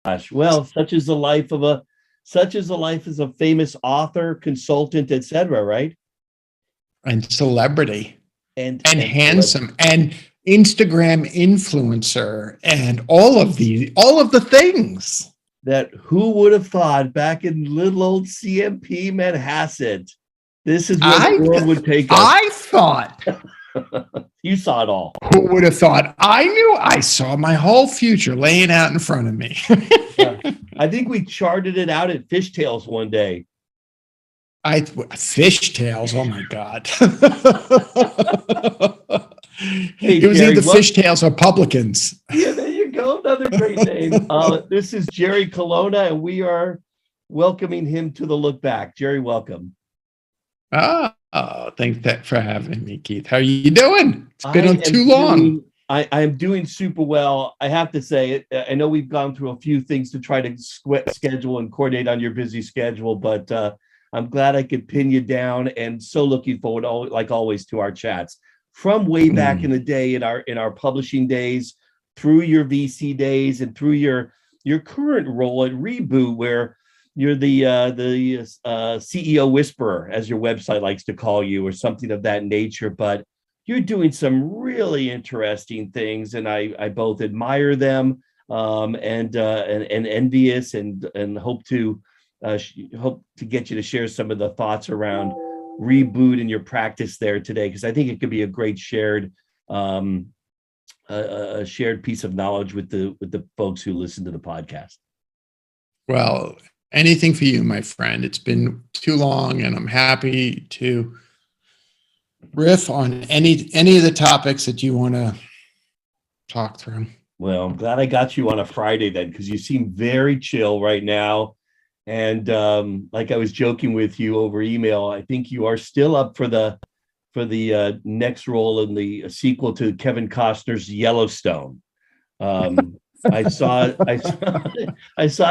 gosh. Well, such is the life as a famous author, consultant, etc., right? And celebrity and And handsome and Instagram influencer and all of the things. that who would have thought back in little old CMP Manhasset, this is where the I world would take us. I thought, You saw it all. who would have thought? I knew. I saw my whole future laying out in front of me. Yeah. I think we charted it out at Fishtails one day. Fishtails. Oh my God. Hey, It was Jerry, either fishtails or publicans. Yeah, there you go. Another great name. This is Jerry Colonna, and we are welcoming him to the Look Back. Jerry, welcome. Thanks for having me, Keith. How are you doing? It's been on too long. I am doing super well. I have to say, I know we've gone through a few things to try to schedule and coordinate on your busy schedule, but I'm glad I could pin you down, and so looking forward, like always, to our chats from way back in the day in our publishing days, through your VC days, and through your current role at Reboot, where you're the CEO whisperer, as your website likes to call you, or something of that nature. But you're doing some really interesting things, and I both admire them and envious, and hope to get you to share some of the thoughts around Reboot and your practice there today, because I think it could be a great shared piece of knowledge with the folks who listen to the podcast. Well, anything for you, my friend. It's been too long, and I'm happy to riff on any of the topics that you want to talk through. Well, I'm glad I got you on a Friday then, because you seem very chill right now. And like I was joking with you over email, I think you are still up for the next role in the sequel to Kevin Costner's Yellowstone. I saw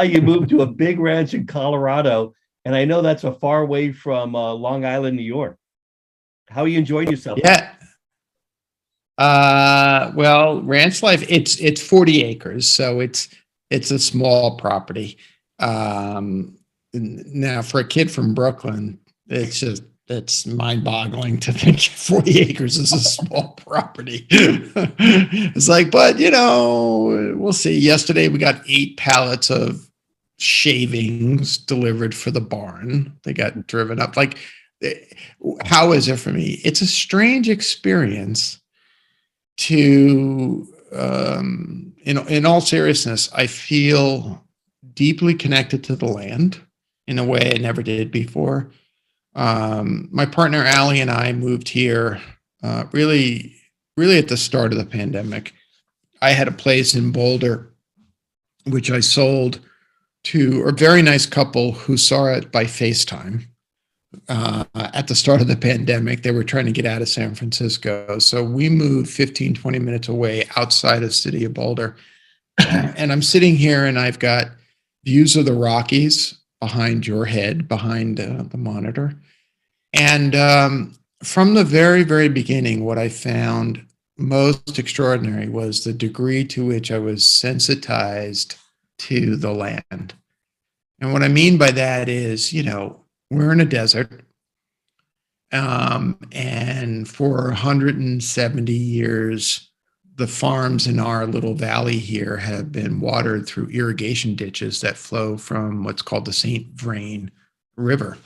you move to a big ranch in Colorado, and I know that's a far away from Long Island, New York. How are you enjoying yourself? Yeah. Well, ranch life, it's 40 acres, so it's a small property. Now for a kid from Brooklyn, it's mind-boggling to think 40 acres is a small property. It's like, but we'll see. Yesterday we got 8 pallets of shavings delivered for the barn. They got driven up. Like, how is it for me? It's a strange experience to, in all seriousness, I feel deeply connected to the land in a way I never did before. My partner Allie and I moved here really at the start of the pandemic. I had a place in Boulder, which I sold to a very nice couple who saw it by FaceTime. At the start of the pandemic, they were trying to get out of San Francisco. So we moved 15, 20 minutes away outside of the city of Boulder. And I'm sitting here and I've got views of the Rockies behind your head, behind the monitor. And from the very, very beginning, what I found most extraordinary was the degree to which I was sensitized to the land. And what I mean by that is, we're in a desert. And for 170 years, the farms in our little valley here have been watered through irrigation ditches that flow from what's called the St. Vrain River.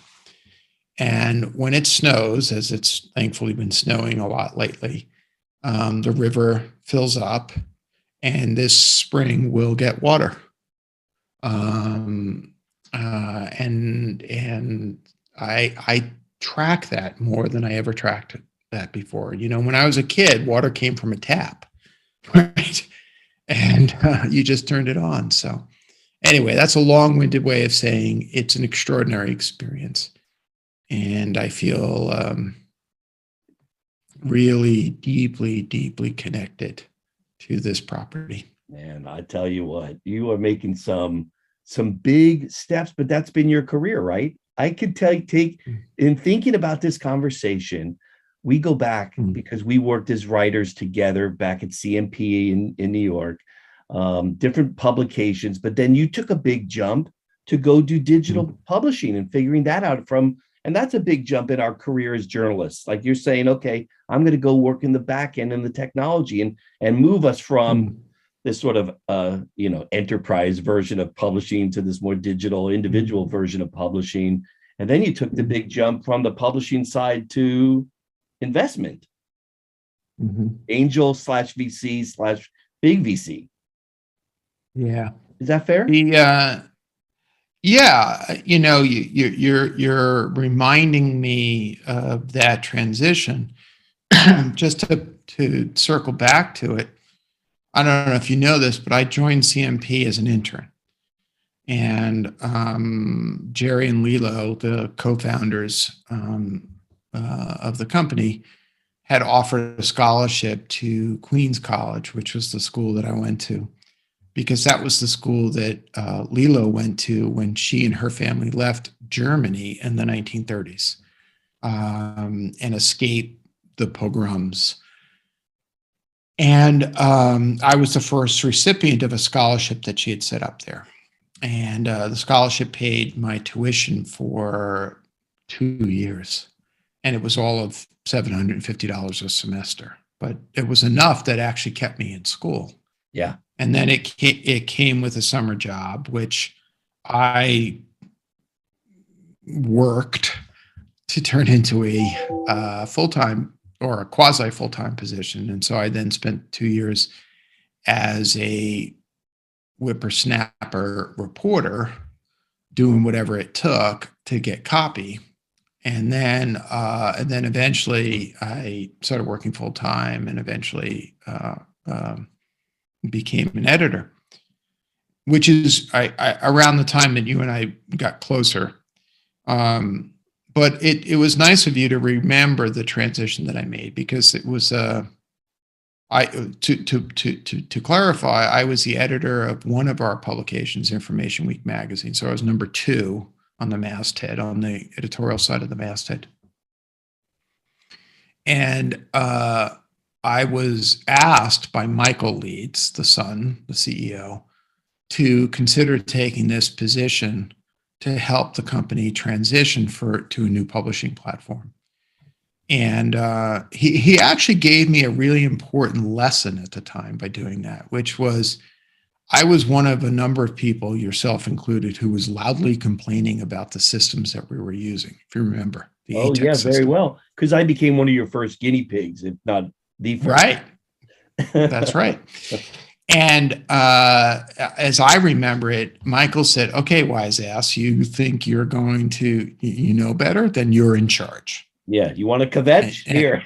And when it snows, as it's thankfully been snowing a lot lately, the river fills up, and this spring will get water. And I track that more than I ever tracked that before. When I was a kid, water came from a tap, right? And you just turned it on. So anyway, that's a long-winded way of saying it's an extraordinary experience. And I feel really deeply, deeply connected to this property. Man, I tell you what, you are making some big steps, but that's been your career, right? I could take in thinking about this conversation, we go back because we worked as writers together back at CMP in New York. different publications, but then you took a big jump to go do digital publishing and figuring that out and that's a big jump in our career as journalists. Like you're saying, okay, I'm going to go work in the back end and the technology and move us from this sort of enterprise version of publishing to this more digital individual version of publishing. And then you took the big jump from the publishing side to investment, angel slash VC slash big VC. Yeah. Is that fair? Yeah, you're reminding me of that transition. Just to circle back to it, I don't know if you know this, but I joined CMP as an intern, and Jerry and Lilo, the co-founders of the company, had offered a scholarship to Queens College, which was the school that I went to, because that was the school that Lilo went to when she and her family left Germany in the 1930s and escaped the pogroms. And I was the first recipient of a scholarship that she had set up there. And the scholarship paid my tuition for 2 years. And it was all of $750 a semester. But it was enough that actually kept me in school. Yeah. And then it came with a summer job, which I worked to turn into a full-time or a quasi full-time position. And so I then spent 2 years as a whippersnapper reporter doing whatever it took to get copy. And then eventually I started working full-time and eventually became an editor, which is around the time that you and I got closer. But it was nice of you to remember the transition that I made, because it was to clarify, I was the editor of one of our publications, Information Week magazine. So I was number 2 on the masthead, on the editorial side of the masthead. And I was asked by Michael Leeds, the son, the CEO, to consider taking this position to help the company transition to a new publishing platform. And he actually gave me a really important lesson at the time by doing that, which was, I was one of a number of people, yourself included, who was loudly complaining about the systems that we were using, if you remember. Oh, yeah, very well. Because I became one of your first guinea pigs, if not the first. Right. That's right. And as I remember it, Michael said, okay, wise ass, you think you're going to, you know better? Then you're in charge. Yeah. You want to kvetch? Here.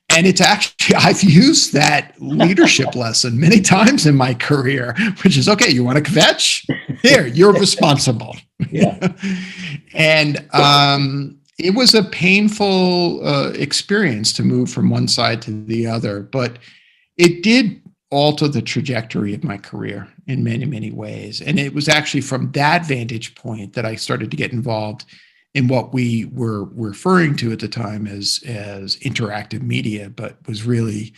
And it's actually, I've used that leadership lesson many times in my career, which is, okay, you want to kvetch? Here, you're responsible. Yeah. And it was a painful experience to move from one side to the other, but it did alter the trajectory of my career in many, many ways. And it was actually from that vantage point that I started to get involved in what we were referring to at the time as interactive media, but was really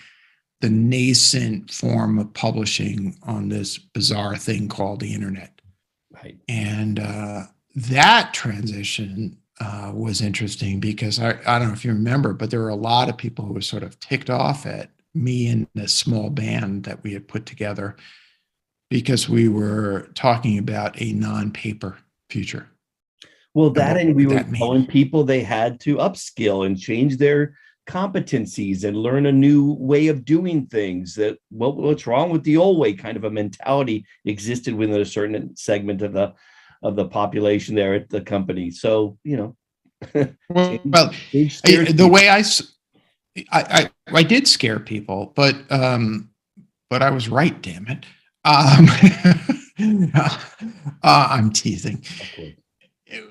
the nascent form of publishing on this bizarre thing called the internet. Right. And that transition was interesting because I don't know if you remember, but there were a lot of people who were sort of ticked off at me and this small band that we had put together because we were talking about a non-paper future. Well, and we were telling people they had to upskill and change their competencies and learn a new way of doing things. That what's wrong with the old way kind of a mentality existed within a certain segment of the population there at the company. So, well, the way I did scare people, but I was right, damn it. I'm teasing.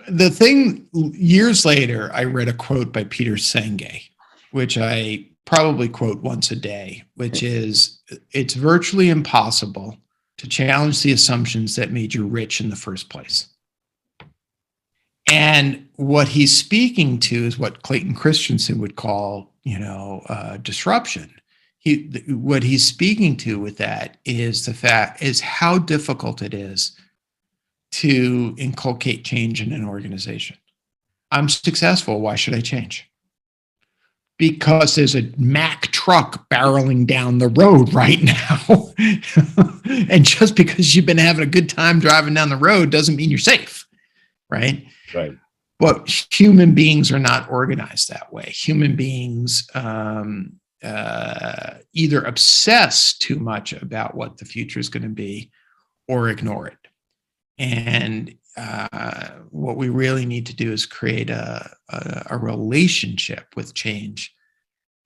The thing, years later, I read a quote by Peter Senge, which I probably quote once a day, which is, it's virtually impossible to challenge the assumptions that made you rich in the first place. And what he's speaking to is what Clayton Christensen would call, disruption. what he's speaking to with that is how difficult it is to inculcate change in an organization. I'm successful. Why should I change? Because there's a Mack truck barreling down the road right now. And just because you've been having a good time driving down the road doesn't mean you're safe, right? Right. But human beings are not organized that way. Human beings either obsess too much about what the future is going to be or ignore it. And what we really need to do is create a relationship with change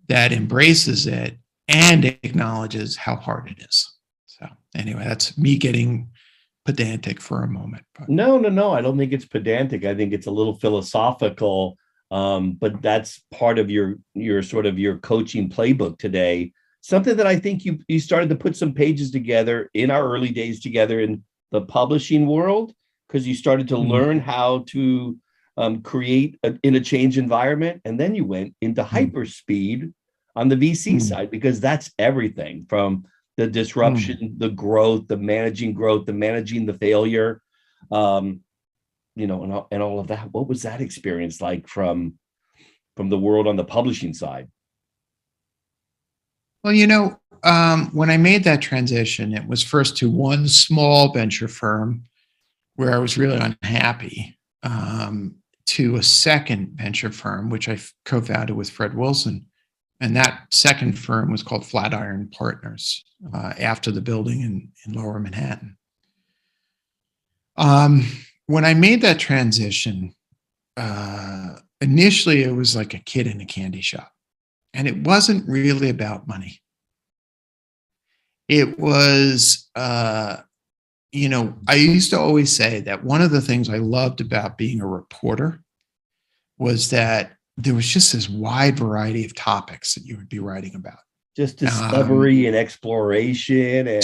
that embraces it and acknowledges how hard it is. So anyway, that's me getting pedantic for a moment. But. No. I don't think it's pedantic. I think it's a little philosophical, but that's part of your sort of your coaching playbook today. Something that I think you started to put some pages together in our early days together in the publishing world, because you started to learn how to create in a change environment. And then you went into hyperspeed on the VC side, because that's everything from the disruption, the growth, the managing the failure, and all of that. What was that experience like from the world on the publishing side? Well, when I made that transition, it was first to one small venture firm where I was really unhappy, to a second venture firm, which I co-founded with Fred Wilson. And that second firm was called Flatiron Partners, after the building in Lower Manhattan. When I made that transition, initially it was like a kid in a candy shop. And it wasn't really about money. It was, I used to always say that one of the things I loved about being a reporter was that there was just this wide variety of topics that you would be writing about. Just discovery and exploration and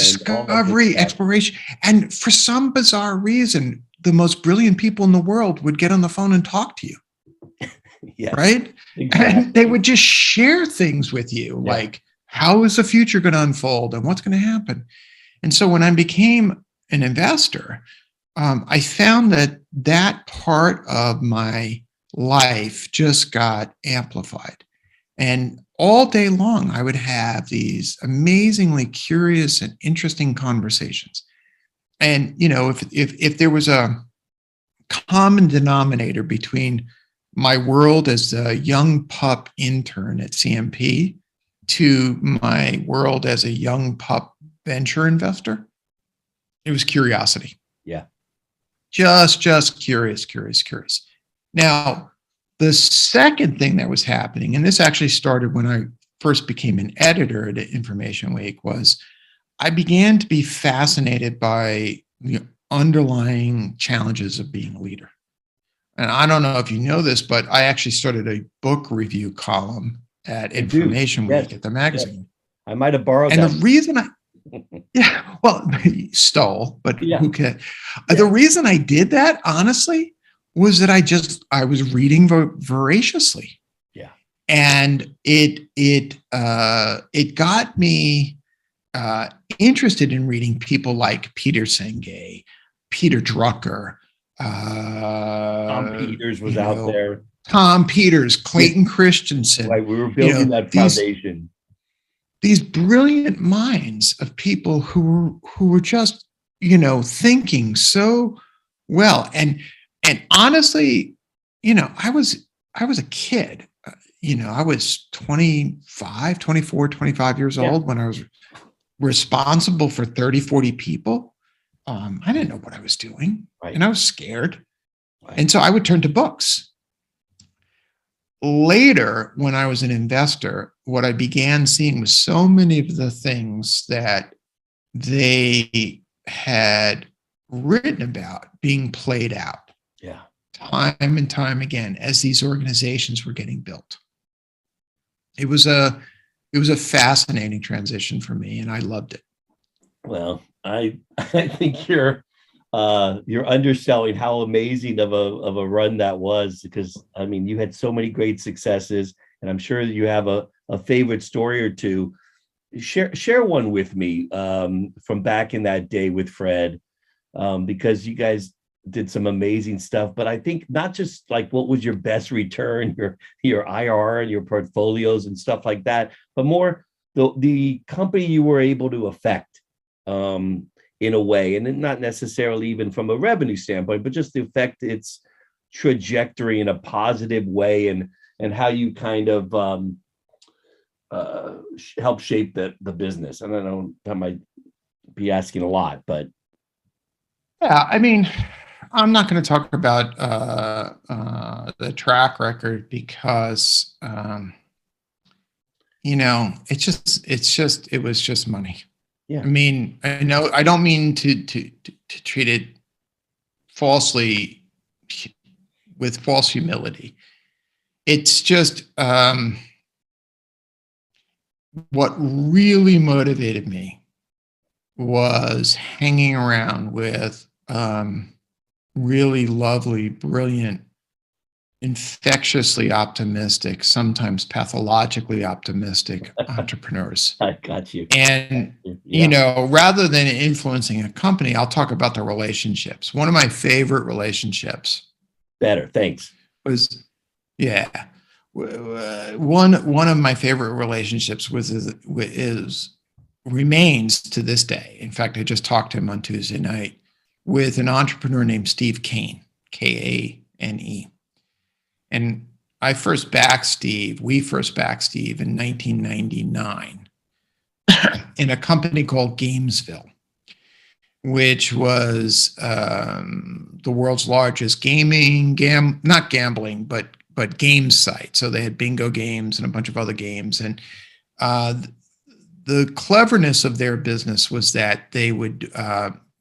exploration. And for some bizarre reason, the most brilliant people in the world would get on the phone and talk to you. Yes, right? Exactly. And they would just share things with you, like how is the future going to unfold and what's going to happen. And so when I became an investor, I found that part of my life just got amplified. And all day long, I would have these amazingly curious and interesting conversations. And, if there was a common denominator between my world as a young pup intern at CMP to my world as a young pup venture investor, it was curiosity. Yeah. Just curious. Now, the second thing that was happening, and this actually started when I first became an editor at Information Week, was I began to be fascinated by the underlying challenges of being a leader. And I don't know if you know this, but I actually started a book review column at Information Week at the magazine. I might have borrowed and that. The reason stole, but who cares? The reason I did that, honestly, was that I was reading voraciously. Yeah. And it got me interested in reading people like Peter Senge, Peter Drucker. Tom Peters was out there. Tom Peters, Clayton Christensen. Right, we were building that foundation. These brilliant minds of people who were just, thinking so well. And honestly, I was a kid. I was 24, 25 years old when I was responsible for 30, 40 people. I didn't know what I was doing, and I was scared. Right. And so I would turn to books. Later, when I was an investor, what I began seeing was so many of the things that they had written about being played out. Yeah. Time and time again as these organizations were getting built. It was a fascinating transition for me, and I loved it. Well, I think you're underselling how amazing of a run that was, because you had so many great successes, and I'm sure you have a favorite story or two. share one with me from back in that day with Fred, because you guys did some amazing stuff. But I think not just like what was your best return, your IRR and your portfolios and stuff like that, but more the company you were able to affect in a way, and not necessarily even from a revenue standpoint, but just to affect its trajectory in a positive way, and how you kind of help shape the business. And I know that might be asking a lot, but Yeah, I mean, I'm not going to talk about the track record because it was just money. yeah, I mean, I know I don't mean to treat it falsely with false humility. It's just what really motivated me was hanging around with really lovely, brilliant, infectiously optimistic, sometimes pathologically optimistic entrepreneurs. I got you. And, Yeah. rather than influencing a company, I'll talk about the relationships. One of my favorite relationships Better. Thanks. was, yeah, one of my favorite relationships remains to this day. In fact, I just talked to him on Tuesday night with an entrepreneur named Steve Kane, Kane. And we first backed Steve in 1999 in a company called Gamesville, which was the world's largest not gambling, but game site. So they had bingo games and a bunch of other games. And the cleverness of their business was that they would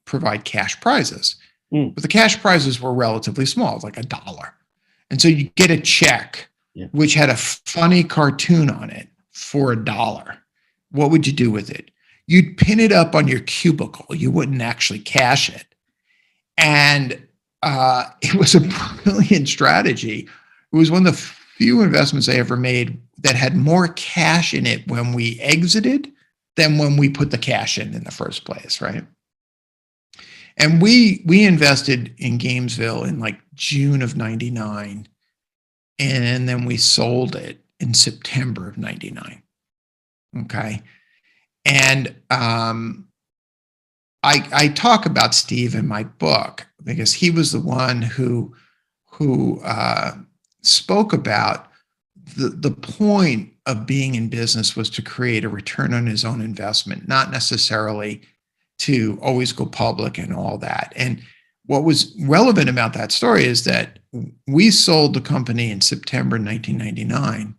provide cash prizes. But the cash prizes were relatively small, like $1. And so you get a check, which had a funny cartoon on it for $1. What would you do with it? You'd pin it up on your cubicle. You wouldn't actually cash it. And it was a brilliant strategy. It was one of the few investments I ever made that had more cash in it when we exited than when we put the cash in the first place, right? And we invested in Gamesville in like June of 99. And then we sold it in September of 99. Okay. And I talk about Steve in my book because he was the one who spoke about the point of being in business was to create a return on his own investment, not necessarily to always go public and all that. And what was relevant about that story is that we sold the company in September 1999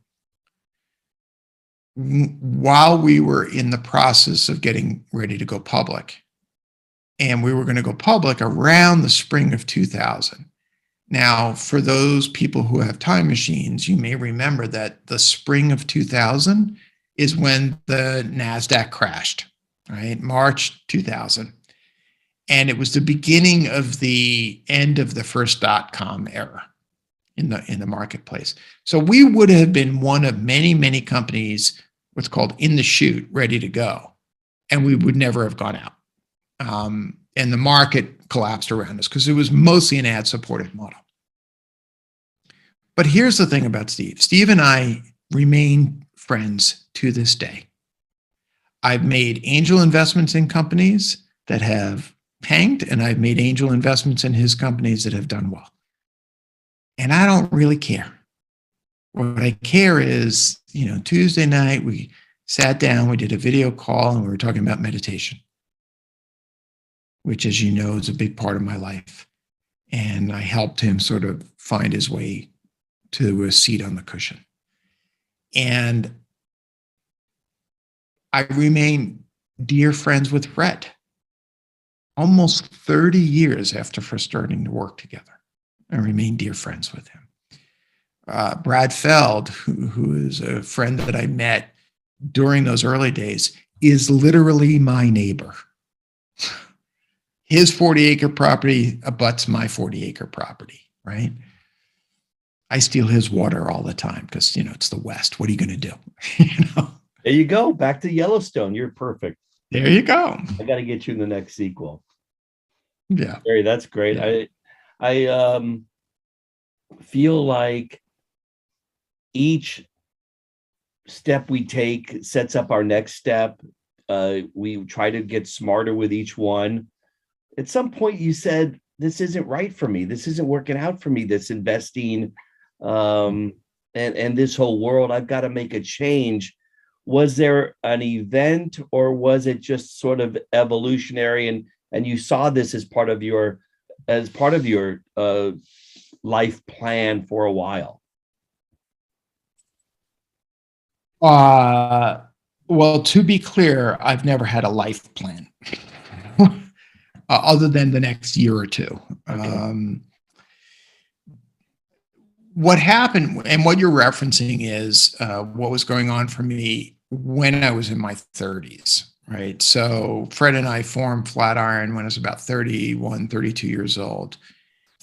while we were in the process of getting ready to go public. And we were going to go public around the spring of 2000. Now, for those people who have time machines, you may remember that the spring of 2000 is when the NASDAQ crashed, right? March 2000. And it was the beginning of the end of the first .com era in the marketplace. So we would have been one of many, many companies, what's called in the chute, ready to go. And we would never have gone out. And the market collapsed around us because it was mostly an ad-supported model. But here's the thing about Steve. Steve and I remain friends to this day. I've made angel investments in companies that have tanked, and I've made angel investments in his companies that have done well. And I don't really care. What I care is, Tuesday night, we sat down, we did a video call, and we were talking about meditation, which, as you know, is a big part of my life. And I helped him sort of find his way to a seat on the cushion. And I remain dear friends with Fred almost 30 years after first starting to work together. I remain dear friends with him. Brad Feld, who is a friend that I met during those early days, is literally my neighbor. His 40-acre property abuts my 40-acre property, right? I steal his water all the time because, it's the West. What are you going to do? There you go. Back to Yellowstone. You're perfect. There you go. I got to get you in the next sequel. Yeah. Jerry, that's great. Yeah. I feel like each step we take sets up our next step. We try to get smarter with each one. At some point, you said, "This isn't right for me. This isn't working out for me. This investing, and this whole world. I've got to make a change." Was there an event, or was it just sort of evolutionary, and you saw this as part of your life plan for a while? Well, to be clear, I've never had a life plan other than the next year or two. Okay. What happened and what you're referencing is what was going on for me when I was in my 30s, right? So Fred and I formed Flatiron when I was about 31, 32 years old,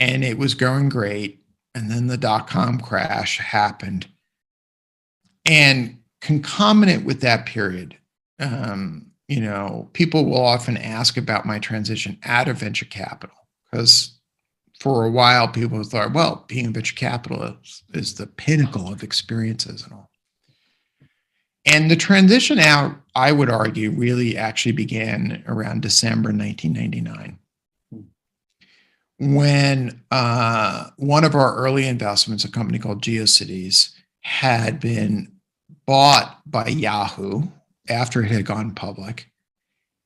and it was going great. And then the dot-com crash happened. And concomitant with that period, people will often ask about my transition out of venture capital, because for a while people thought, well, being a venture capitalist is the pinnacle of experiences and all. And the transition out, I would argue, really actually began around December 1999, when one of our early investments, a company called GeoCities, had been bought by Yahoo after it had gone public,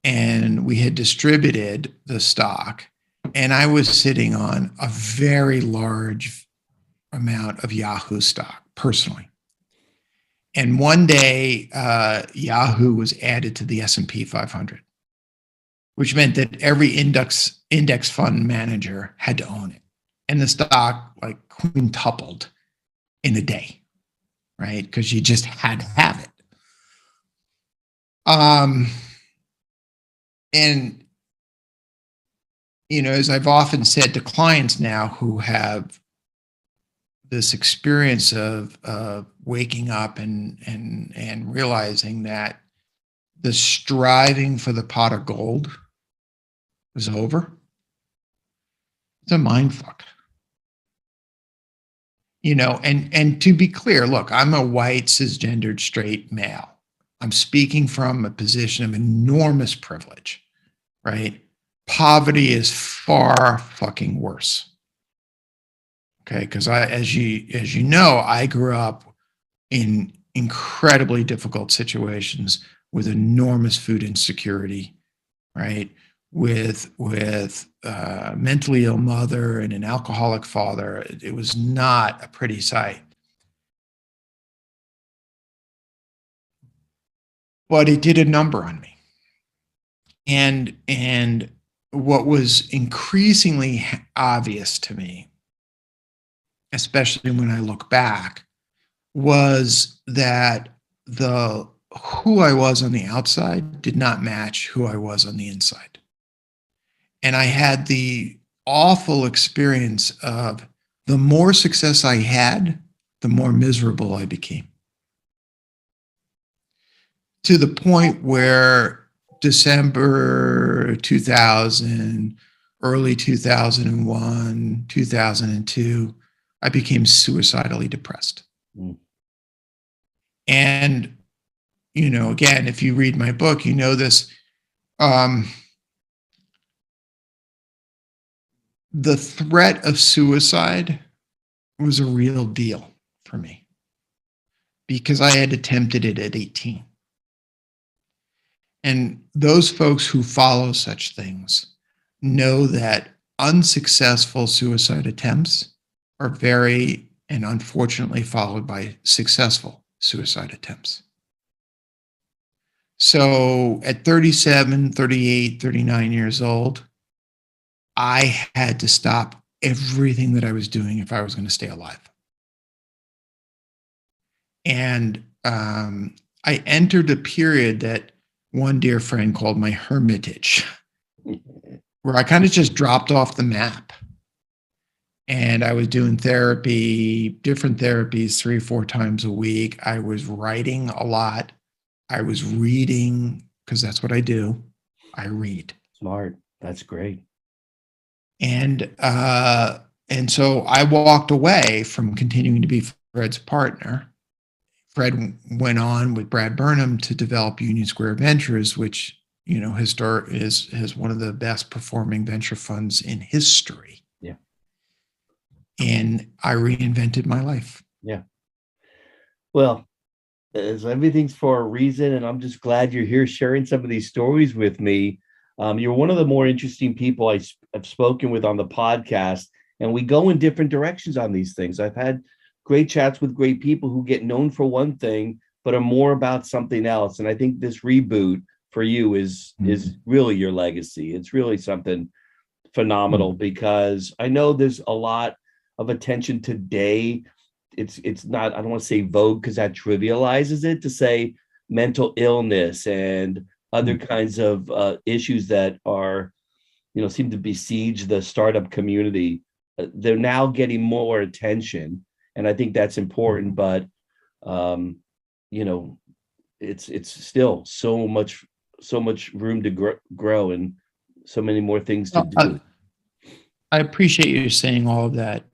and we had distributed the stock, and I was sitting on a very large amount of Yahoo stock personally. And one day, Yahoo was added to the S&P 500, which meant that every index fund manager had to own it, and the stock like quintupled in a day, right? Because you just had to have it. And as I've often said to clients now who have this experience of waking up and realizing that the striving for the pot of gold is over, it's a mind fuck. And to be clear, look, I'm a white, cisgendered, straight male. I'm speaking from a position of enormous privilege, right? Poverty is far fucking worse. Okay, because as you know, I grew up in incredibly difficult situations with enormous food insecurity, right? With a mentally ill mother and an alcoholic father. It was not a pretty sight. But it did a number on me. And what was increasingly obvious to me, especially when I look back, was that who I was on the outside did not match who I was on the inside. And I had the awful experience of the more success I had, the more miserable I became. To the point where December 2000, early 2001, 2002, I became suicidally depressed. And, again, if you read my book, you know this. The threat of suicide was a real deal for me because I had attempted it at 18. And those folks who follow such things know that unsuccessful suicide attempts are very and unfortunately followed by successful suicide attempts. So at 37, 38, 39 years old, I had to stop everything that I was doing if I was going to stay alive. And I entered a period that one dear friend called my hermitage, where I kind of just dropped off the map. And I was doing therapy, different therapies 3 or 4 times a week. I was writing a lot. I was reading, because that's what I do. I read. Smart. That's great. And so I walked away from continuing to be Fred's partner. Fred went on with Brad Burnham to develop Union Square Ventures, which, is one of the best performing venture funds in history. Yeah. And I reinvented my life. Yeah. Well, everything's for a reason, and I'm just glad you're here sharing some of these stories with me. You're one of the more interesting people I've spoken with on the podcast, and we go in different directions on these things. I've had great chats with great people who get known for one thing, but are more about something else. And I think this Reboot for you is really your legacy. It's really something phenomenal, because I know there's a lot of attention today. It's not, I don't want to say vogue, because that trivializes it, to say mental illness and other kinds of issues that are, seem to besiege the startup community. They're now getting more attention, and I think that's important. But it's still so much room to grow, and so many more things to do. I appreciate you saying all of that.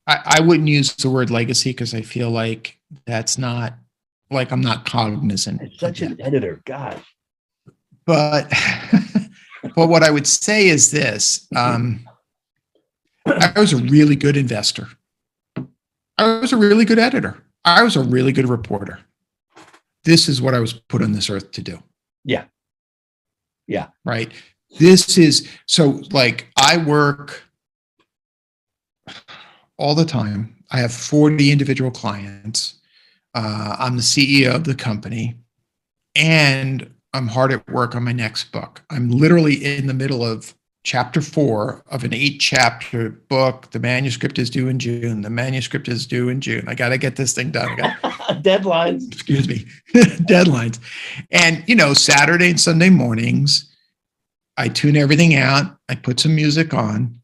I wouldn't use the word legacy, because I feel like that's not, like, I'm not cognizant. It's such an editor, gosh. But but what I would say is this: I was a really good investor. I was a really good editor. I was a really good reporter. This is what I was put on this earth to do. Yeah. Yeah. Right. This is so, like, I work all the time. I have 40 individual clients. I'm the CEO of the company, and I'm hard at work on my next book. I'm literally in the middle of chapter 4 of an 8-chapter book. The manuscript is due in June. I got to get this thing done. Deadlines. Excuse me. Deadlines. And, Saturday and Sunday mornings, I tune everything out. I put some music on,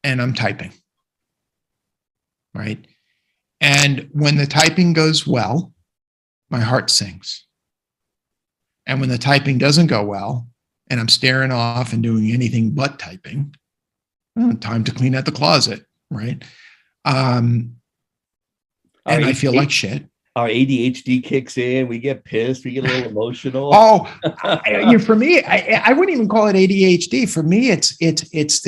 and I'm typing. Right. And when the typing goes well, my heart sings. And when the typing doesn't go well, and I'm staring off and doing anything but typing, time to clean out the closet. Right. And I feel like shit. Our ADHD kicks in. We get pissed. We get a little emotional. For me, I wouldn't even call it ADHD. For me, it's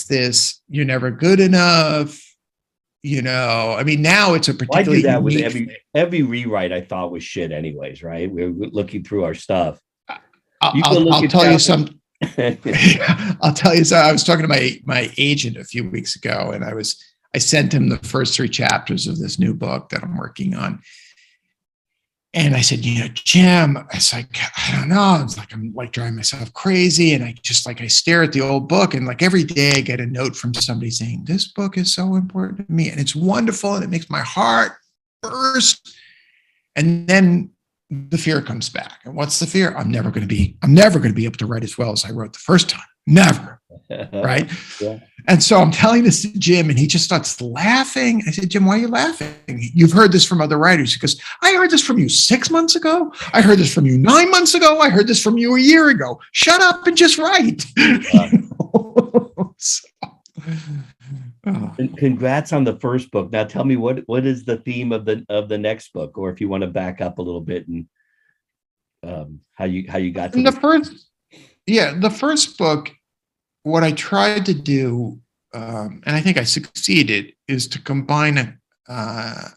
this. You're never good enough. I mean, now it's a particularly. I do that with every rewrite. I thought was shit, anyways. Right? We're looking through our stuff. I'll tell you some. I'll tell you. So I was talking to my agent a few weeks ago, and I sent him the first 3 chapters of this new book that I'm working on. And I said, Jim, it's like, I don't know. It's like, I'm like driving myself crazy. And I stare at the old book, and like every day I get a note from somebody saying, this book is so important to me, and it's wonderful, and it makes my heart burst. And then the fear comes back. And what's the fear? I'm never going to be able to write as well as I wrote the first time. Never. Right. Yeah. And so I'm telling this to Jim, and he just starts laughing. I said, Jim, why are you laughing? You've heard this from other writers. He goes, I heard this from you 6 months ago. I heard this from you 9 months ago. I heard this from you a year ago. Shut up and just write. Congrats on the first book. Now tell me, what is the theme of the next book, or if you want to back up a little bit, and how you got to the first book. What I tried to do, and I think I succeeded, is to combine a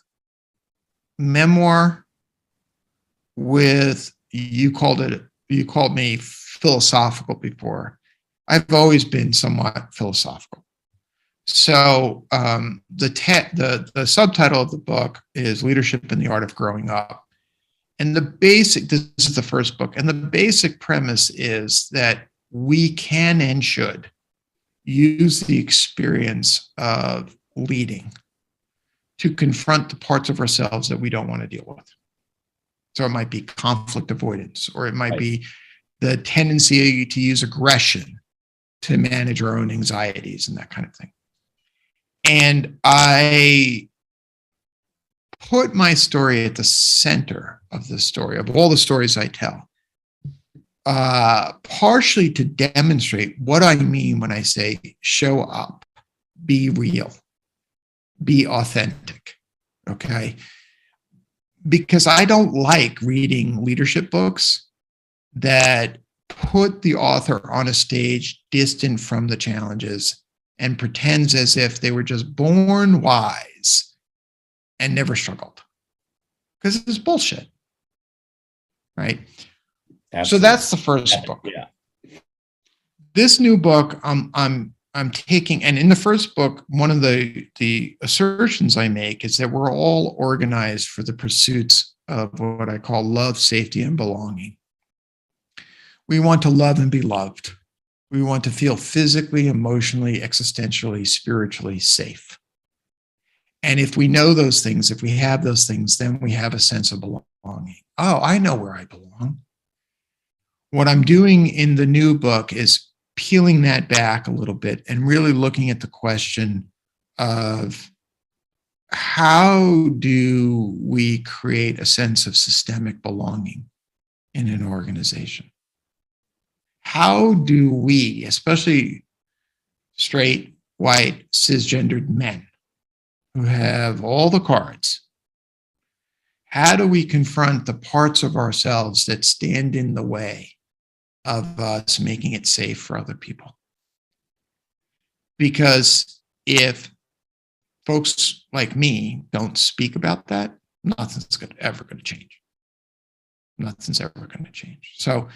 memoir with, you called me philosophical before. I've always been somewhat philosophical. So the subtitle of the book is Leadership and the Art of Growing Up. And this is the first book, and the basic premise is that we can and should use the experience of leading to confront the parts of ourselves that we don't want to deal with. So it might be conflict avoidance, or it might be the tendency to use aggression to manage our own anxieties and that kind of thing. And I put my story at the center of the story, of all the stories I tell, partially to demonstrate what I mean when I say show up, be real, be authentic. Okay. Because I don't like reading leadership books that put the author on a stage distant from the challenges and pretends as if they were just born wise and never struggled. Because it's bullshit. Right? Absolutely. So that's the first book. Yeah. This new book, I'm taking, and in the first book, one of the assertions I make is that we're all organized for the pursuits of what I call love, safety, and belonging. We want to love and be loved. We want to feel physically, emotionally, existentially, spiritually safe. And if we know those things, if we have those things, then we have a sense of belonging. Oh, I know where I belong. What I'm doing in the new book is peeling that back a little bit and really looking at the question of how do we create a sense of systemic belonging in an organization? How do we, especially straight, white, cisgendered men who have all the cards, how do we confront the parts of ourselves that stand in the way of us making it safe for other people? Because if folks like me don't speak about that, nothing's ever going to change. Nothing's ever going to change. So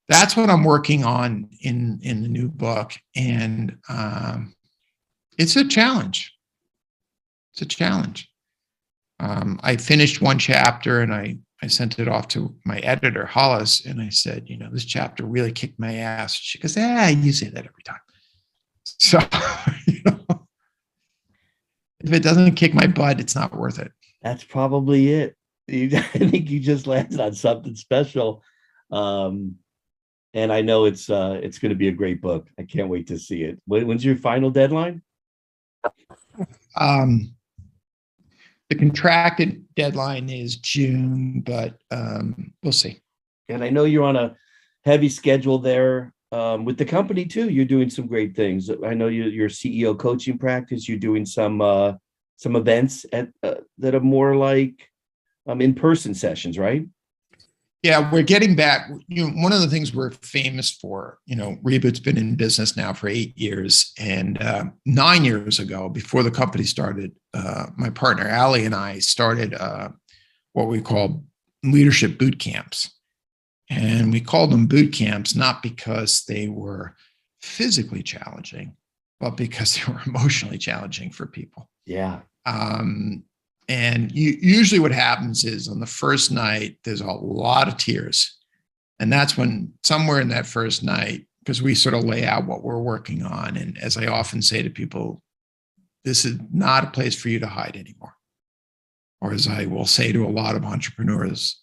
that's what I'm working on in the new book. And it's a challenge. It's a challenge. I finished one chapter and I sent it off to my editor, Hollis, and I said, this chapter really kicked my ass. She goes, you say that every time. So, if it doesn't kick my butt, it's not worth it. That's probably it. I think you just landed on something special. And I know it's going to be a great book. I can't wait to see it. When's your final deadline? The contracted deadline is June, but we'll see. And I know you're on a heavy schedule there with the company too. You're doing some great things. I know your CEO coaching practice. You're doing some events that are more like in-person sessions, right? Yeah, we're getting back. One of the things we're famous for, Reboot's been in business now for 8 years. And 9 years ago, before the company started, my partner, Allie, and I started what we call leadership boot camps. And we called them boot camps, not because they were physically challenging, but because they were emotionally challenging for people. Yeah. And usually what happens is on the first night, there's a lot of tears. And that's when somewhere in that first night, because we sort of lay out what we're working on. And as I often say to people, this is not a place for you to hide anymore. Or as I will say to a lot of entrepreneurs,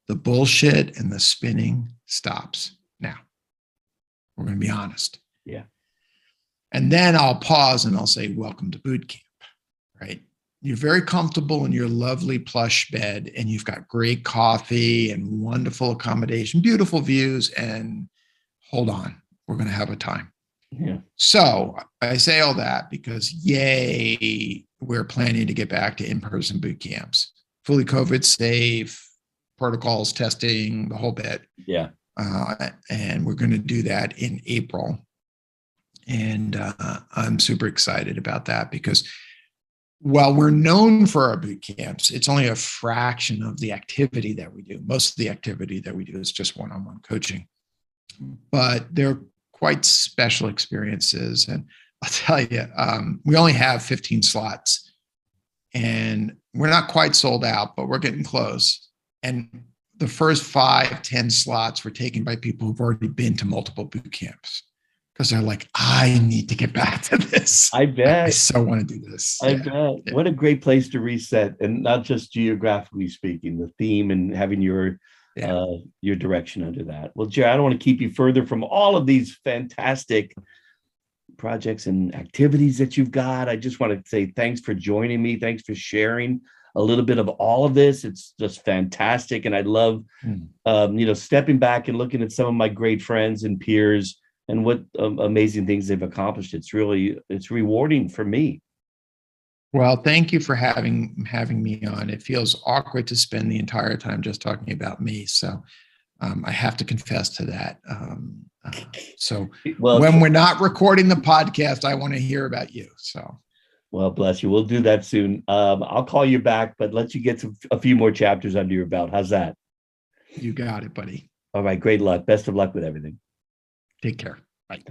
the bullshit and the spinning stops now. We're going to be honest. Yeah. And then I'll pause and I'll say, welcome to boot camp, right? You're very comfortable in your lovely plush bed and you've got great coffee and wonderful accommodation, beautiful views, and hold on, we're going to have a time. Yeah. So I say all that because yay, we're planning to get back to in-person boot camps, fully COVID safe, protocols, testing, the whole bit. Yeah. And we're going to do that in April. And I'm super excited about that because while we're known for our boot camps, it's only a fraction of the activity that we do. Most of the activity that we do is just one-on-one coaching, but they're quite special experiences. And I'll tell you, we only have 15 slots and we're not quite sold out, but we're getting close. And the first 5-10 slots were taken by people who've already been to multiple boot camps. Because they're like, I need to get back to this. I bet. I so want to do this. I bet. Yeah. What a great place to reset. And not just geographically speaking, the theme and having your direction under that. Well, Jerry, I don't want to keep you further from all of these fantastic projects and activities that you've got. I just want to say thanks for joining me. Thanks for sharing. a little bit of all of this. It's just fantastic. And I love, stepping back and looking at some of my great friends and peers and what amazing things they've accomplished. It's rewarding for me. Well, thank you for having me on. It feels awkward to spend the entire time just talking about me. So I have to confess to that. So when we're not recording the podcast, I want to hear about you. So, well, bless you. We'll do that soon. I'll call you back, but let you get a few more chapters under your belt. How's that? You got it, buddy. All right. Great luck. Best of luck with everything. Take care. Bye.